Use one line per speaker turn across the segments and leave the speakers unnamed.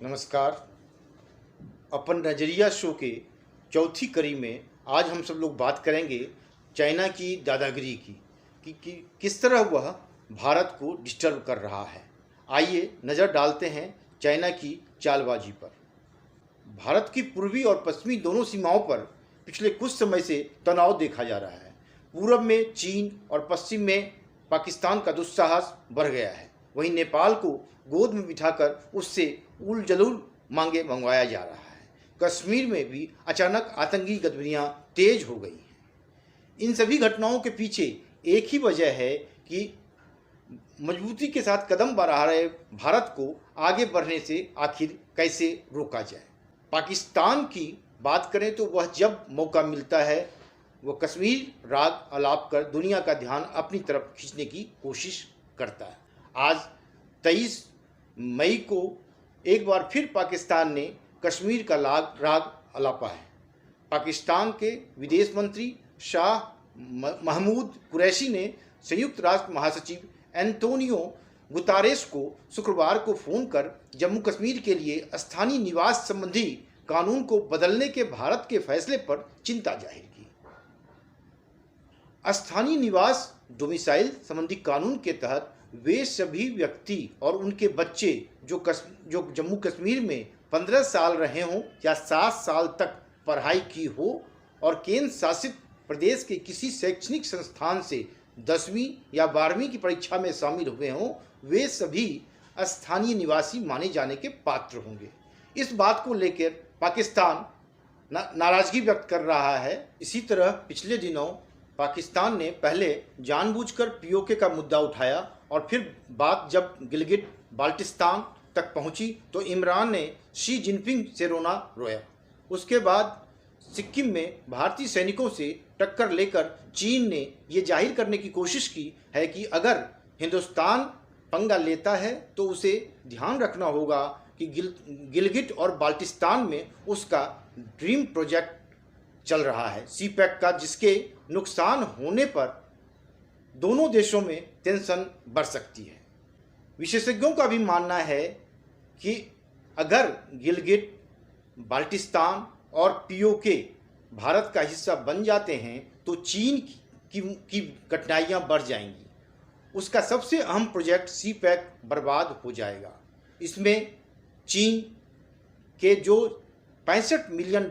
नमस्कार। अपन नज़रिया शो के चौथी कड़ी में आज हम सब लोग बात करेंगे चाइना की दादागिरी की कि किस तरह वह भारत को डिस्टर्ब कर रहा है। आइए नज़र डालते हैं चाइना की चालबाजी पर। भारत की पूर्वी और पश्चिमी दोनों सीमाओं पर पिछले कुछ समय से तनाव देखा जा रहा है। पूरब में चीन और पश्चिम में पाकिस्तान का दुस्साहस बढ़ गया है। वहीं नेपाल को गोद में बिठाकर उससे उल जलूल मांगे मंगवाया जा रहा है। कश्मीर में भी अचानक आतंकी गतिविधियां तेज हो गई हैं। इन सभी घटनाओं के पीछे एक ही वजह है कि मजबूती के साथ कदम बढ़ा रहे भारत को आगे बढ़ने से आखिर कैसे रोका जाए। पाकिस्तान की बात करें तो वह जब मौका मिलता है वह कश्मीर राग आलाप कर दुनिया का ध्यान अपनी तरफ खींचने की कोशिश करता है। आज 23 मई को एक बार फिर पाकिस्तान ने कश्मीर का राग आलापा है। पाकिस्तान के विदेश मंत्री शाह महमूद कुरैशी ने संयुक्त राष्ट्र महासचिव एंटोनियो गुतारेस को शुक्रवार को फोन कर जम्मू कश्मीर के लिए स्थानीय निवास संबंधी कानून को बदलने के भारत के फैसले पर चिंता जाहिर की। स्थानीय निवास डोमिसाइल संबंधी कानून के तहत वे सभी व्यक्ति और उनके बच्चे जो जम्मू कश्मीर में 15 साल रहे हों या 7 साल तक पढ़ाई की हो और केंद्र शासित प्रदेश के किसी शैक्षणिक संस्थान से 10वीं या 12वीं की परीक्षा में शामिल हुए हों, वे सभी स्थानीय निवासी माने जाने के पात्र होंगे। इस बात को लेकर पाकिस्तान नाराजगी व्यक्त कर रहा है। इसी तरह पिछले दिनों पाकिस्तान ने पहले जानबूझकर पीओके का मुद्दा उठाया और फिर बात जब गिलगिट बाल्टिस्तान तक पहुंची तो इमरान ने शी जिनपिंग से रोना रोया। उसके बाद सिक्किम में भारतीय सैनिकों से टक्कर लेकर चीन ने ये जाहिर करने की कोशिश की है कि अगर हिंदुस्तान पंगा लेता है तो उसे ध्यान रखना होगा कि गिलगिट और बाल्टिस्तान में उसका ड्रीम प्रोजेक्ट चल रहा है सीपैक का, जिसके नुकसान होने पर दोनों देशों में टेंशन बढ़ सकती है। विशेषज्ञों का भी मानना है कि अगर गिलगिट बाल्टिस्तान और पीओके भारत का हिस्सा बन जाते हैं तो चीन की कठिनाइयां बढ़ जाएंगी। उसका सबसे अहम प्रोजेक्ट सीपैक बर्बाद हो जाएगा। इसमें चीन के जो $65 मिलियन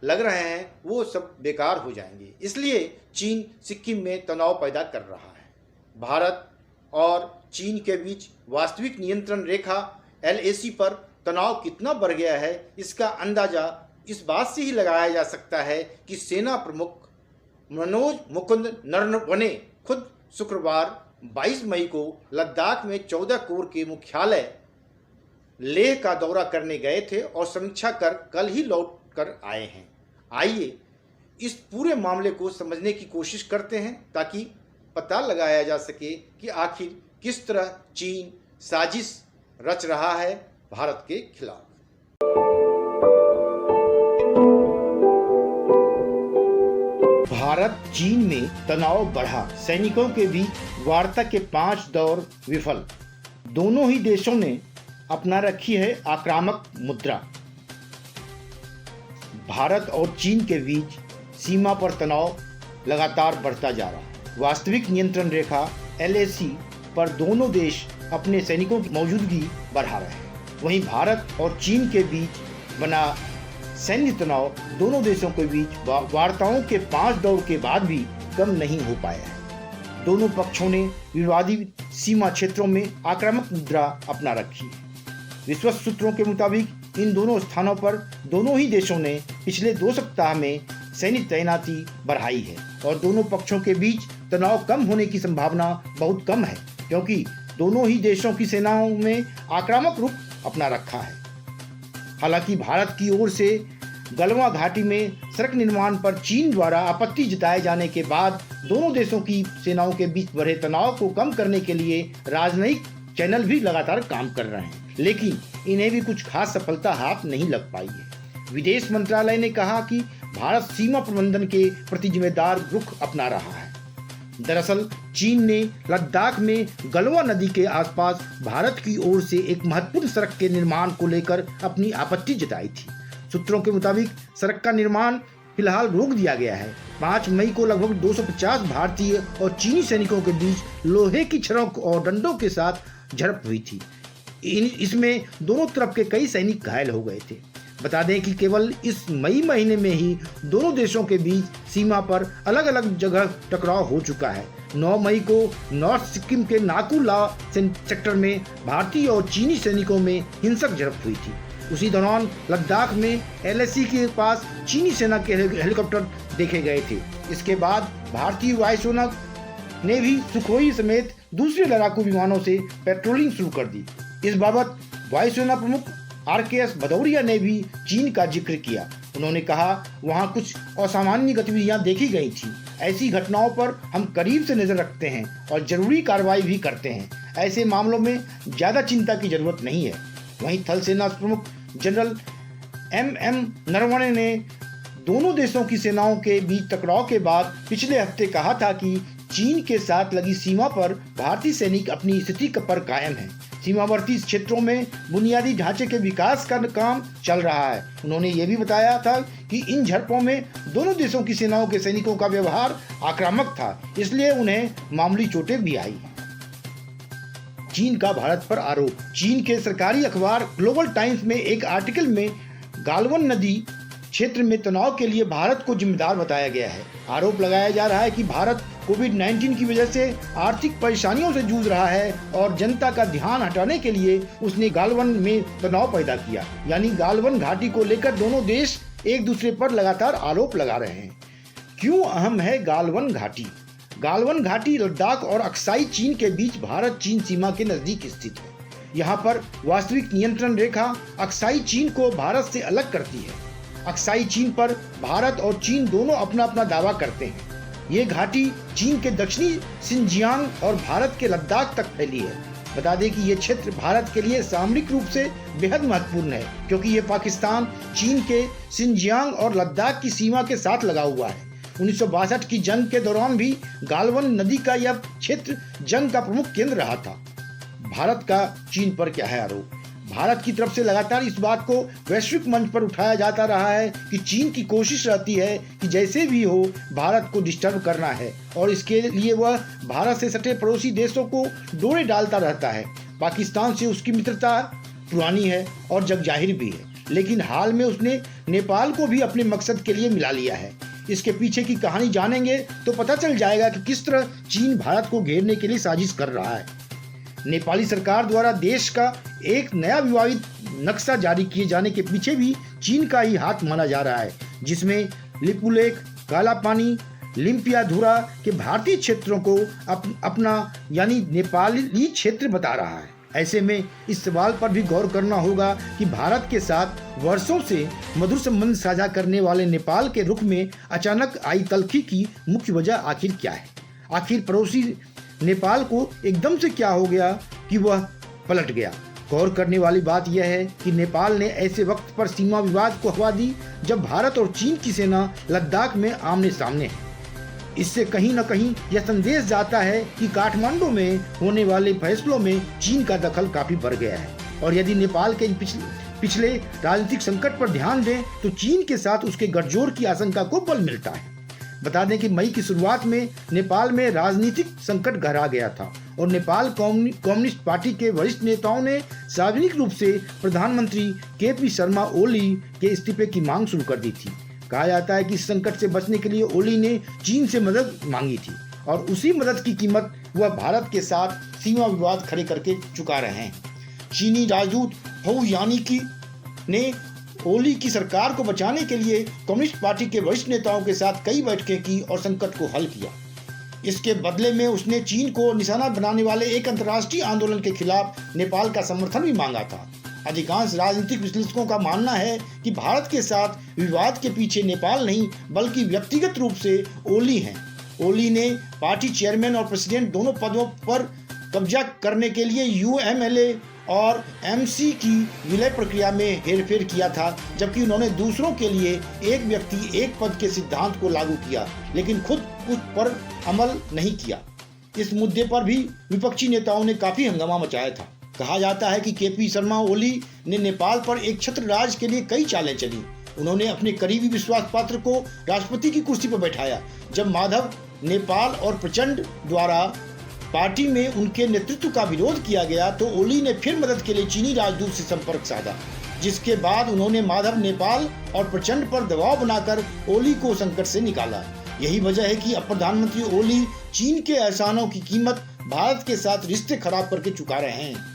लग रहे हैं वो सब बेकार हो जाएंगे। इसलिए चीन सिक्किम में तनाव पैदा कर रहा है। भारत और चीन के बीच वास्तविक नियंत्रण रेखा LAC पर तनाव कितना बढ़ गया है इसका अंदाज़ा इस बात से ही लगाया जा सकता है कि सेना प्रमुख मनोज मुकुंद नरवणे खुद शुक्रवार 22 मई को लद्दाख में 14 कोर के मुख्यालय लेह का दौरा करने गए थे और समीक्षा कर कल ही लौट कर आए हैं। आइए इस पूरे मामले को समझने की कोशिश करते हैं ताकि पता लगाया जा सके कि आखिर किस तरह चीन साजिश रच रहा है भारत के खिलाफ। भारत चीन में तनाव बढ़ा, सैनिकों के बीच वार्ता के 5 दौर विफल। दोनों ही देशों ने अपना रखी है आक्रामक मुद्रा। भारत और चीन के बीच सीमा पर तनाव लगातार बढ़ता जा रहा है। वास्तविक नियंत्रण रेखा LAC पर दोनों देश अपने सैनिकों की मौजूदगी बढ़ा रहे हैं। वहीं भारत और चीन के बीच बना सैन्य तनाव दोनों देशों के बीच वार्ताओं के 5 दौर के बाद भी कम नहीं हो पाया है। दोनों पक्षों ने विवादित सीमा क्षेत्रों में आक्रामक मुद्रा अपना रखी है। विश्वस्त सूत्रों के मुताबिक इन दोनों स्थानों पर दोनों ही देशों ने पिछले 2 सप्ताह में सैनिक तैनाती बढ़ाई है और दोनों पक्षों के बीच तनाव कम होने की संभावना बहुत कम है, क्योंकि दोनों ही देशों की सेनाओं में आक्रामक रूप अपना रखा है। हालांकि भारत की ओर से गलवान घाटी में सड़क निर्माण पर चीन द्वारा आपत्ति जताए जाने के बाद दोनों देशों की सेनाओं के बीच बढ़े तनाव को कम करने के लिए राजनयिक चैनल भी लगातार काम कर रहे हैं, लेकिन इन्हें भी कुछ खास सफलता हाथ नहीं लग पाई है। विदेश मंत्रालय ने कहा कि भारत सीमा प्रबंधन के प्रति जिम्मेदार रुख अपना रहा है। दरअसल चीन ने लद्दाख में गलवा नदी के आसपास भारत की ओर से एक महत्वपूर्ण सड़क के निर्माण को लेकर अपनी आपत्ति जताई थी। सूत्रों के मुताबिक सड़क का निर्माण फिलहाल रोक दिया गया है। 5 मई को लगभग 250 भारतीय और चीनी सैनिकों के बीच लोहे की छड़ों और डंडों के साथ झड़प हुई थी। इसमें दोनों तरफ के कई सैनिक घायल हो गए थे। बता दें कि केवल इस मई महीने में ही दोनों देशों के बीच सीमा पर अलग अलग जगह टकराव हो चुका है। 9 मई को नॉर्थ सिक्किम के नाकू ला सेक्टर में भारतीय और चीनी सैनिकों में हिंसक झड़प हुई थी। उसी दौरान लद्दाख में LAC के पास चीनी सेना के हेलीकॉप्टर देखे गए थे। इसके बाद भारतीय वायुसेना ने भी सुखोई समेत दूसरे लड़ाकू विमानों से पेट्रोलिंग शुरू कर दी। इस बाबत वायुसेना प्रमुख RKS भदौरिया ने भी चीन का जिक्र किया। उन्होंने कहा, वहां कुछ असामान्य गतिविधियां देखी गई थी। ऐसी घटनाओं पर हम करीब से नजर रखते हैं और जरूरी कार्रवाई भी करते हैं। ऐसे मामलों में ज्यादा चिंता की जरूरत नहीं है। वहीं थल सेना प्रमुख जनरल MM नरवणे ने दोनों देशों की सेनाओं के बीच टकराव के बाद पिछले हफ्ते कहा था कि चीन के साथ लगी सीमा पर भारतीय सैनिक अपनी स्थिति पर कायम हैं। सीमावर्ती क्षेत्रों में बुनियादी ढांचे के विकास का काम चल रहा है। उन्होंने ये भी बताया था कि इन झड़पों में दोनों देशों की सेनाओं के सैनिकों का व्यवहार आक्रामक था, इसलिए उन्हें मामूली चोटें भी आई। चीन का भारत पर आरोप। चीन के सरकारी अखबार ग्लोबल टाइम्स में एक आर्टिकल में गालवन नदी क्षेत्र में तनाव के लिए भारत को जिम्मेदार बताया गया है। आरोप लगाया जा रहा है कि भारत कोविड-19 की वजह से आर्थिक परेशानियों से जूझ रहा है और जनता का ध्यान हटाने के लिए उसने गालवन में तनाव पैदा किया। यानी गालवन घाटी को लेकर दोनों देश एक दूसरे पर लगातार आरोप लगा रहे हैं। क्यों अहम है गालवन घाटी? गालवन घाटी लद्दाख और अक्साई चीन के बीच भारत चीन सीमा के नजदीक स्थित है। यहाँ पर वास्तविक नियंत्रण रेखा अक्साई चीन को भारत से अलग करती है। अक्साई चीन पर भारत और चीन दोनों अपना अपना दावा करते हैं। ये घाटी चीन के दक्षिणी सिंजियांग और भारत के लद्दाख तक फैली है। बता दें कि ये क्षेत्र भारत के लिए सामरिक रूप से बेहद महत्वपूर्ण है, क्योंकि ये पाकिस्तान चीन के सिंजियांग और लद्दाख की सीमा के साथ लगा हुआ है। 1962 की जंग के दौरान भी गालवन नदी का यह क्षेत्र जंग का प्रमुख केंद्र रहा था। भारत का चीन पर क्या है आरोप? भारत की तरफ से लगातार इस बात को वैश्विक मंच पर उठाया जाता रहा है कि चीन की कोशिश रहती है कि जैसे भी हो भारत को डिस्टर्ब करना है और इसके लिए वह भारत से सटे पड़ोसी देशों को डोरे डालता रहता है। पाकिस्तान से उसकी मित्रता पुरानी है और जग जाहिर भी है, लेकिन हाल में उसने नेपाल को भी अपने मकसद के लिए मिला लिया है। इसके पीछे की कहानी जानेंगे तो पता चल जाएगा कि किस तरह चीन भारत को घेरने के लिए साजिश कर रहा है। नेपाली सरकार द्वारा देश का एक नया विवादित नक्शा जारी किए जाने के पीछे भी चीन का ही हाथ माना जा रहा है, जिसमें लिपुलेख, काला पानी, लिम्पियाधुरा के भारतीय क्षेत्रों को अपना यानी नेपाली क्षेत्र बता रहा है। ऐसे में इस सवाल पर भी गौर करना होगा कि भारत के साथ वर्षों से मधुर संबंध साझा करने वाले नेपाल के रुख में अचानक आई तल्खी की मुख्य वजह आखिर क्या है? आखिर पड़ोसी नेपाल को एकदम से क्या हो गया कि वह पलट गया? गौर करने वाली बात यह है कि नेपाल ने ऐसे वक्त पर सीमा विवाद को हवा दी जब भारत और चीन की सेना लद्दाख में आमने सामने है। इससे कहीं न कहीं यह संदेश जाता है कि काठमांडू में होने वाले फैसलों में चीन का दखल काफी बढ़ गया है और यदि नेपाल के पिछले राजनीतिक संकट पर ध्यान दें तो चीन के साथ उसके गठजोड़ की आशंका को बल मिलता है। बता दें कि मई की शुरुआत में नेपाल में राजनीतिक संकट गहरा गया था और नेपाल कम्युनिस्ट पार्टी के वरिष्ठ नेताओं ने सार्वजनिक रूप से प्रधानमंत्री KP शर्मा ओली के इस्तीफे की मांग शुरू कर दी थी। कहा जाता है कि इस संकट से बचने के लिए ओली ने चीन से मदद मांगी थी और उसी मदद की कीमत वह भारत के साथ सीमा विवाद खड़े करके चुका रहे हैं। चीनी राजदूत हू यानिकी ने ओली की सरकार को बचाने के लिए कम्युनिस्ट पार्टी के वरिष्ठ नेताओं के साथ कई बैठकें की और संकट को हल किया। इसके बदले में उसने चीन को निशाना बनाने वाले एक अंतर्राष्ट्रीय आंदोलन के खिलाफ नेपाल का समर्थन भी मांगा था। अधिकांश राजनीतिक विश्लेषकों का मानना है कि भारत के साथ विवाद के पीछे नेपाल नहीं बल्कि व्यक्तिगत रूप से ओली हैं। ओली ने पार्टी चेयरमैन और प्रेसिडेंट दोनों पदों पर कब्जा करने के लिए UMLA और MC की विलय प्रक्रिया में हेरफेर किया था, जबकि उन्होंने दूसरों के लिए एक व्यक्ति एक पद के सिद्धांत को लागू किया लेकिन खुद उस पर अमल नहीं किया।
इस मुद्दे पर भी विपक्षी नेताओं ने काफी हंगामा मचाया था। कहा जाता है कि केपी शर्मा ओली ने नेपाल पर एक छत्र राज के लिए कई चालें चली। उन्होंने अपने करीबी विश्वास पात्र को राष्ट्रपति की कुर्सी पर बैठाया। जब माधव नेपाल और प्रचंड द्वारा पार्टी में उनके नेतृत्व का विरोध किया गया तो ओली ने फिर मदद के लिए चीनी राजदूत से संपर्क साधा, जिसके बाद उन्होंने माधव, नेपाल और प्रचंड पर दबाव बनाकर ओली को संकट से निकाला। यही वजह है कि अब प्रधानमंत्री ओली चीन के एहसानों की कीमत भारत के साथ रिश्ते खराब करके चुका रहे हैं।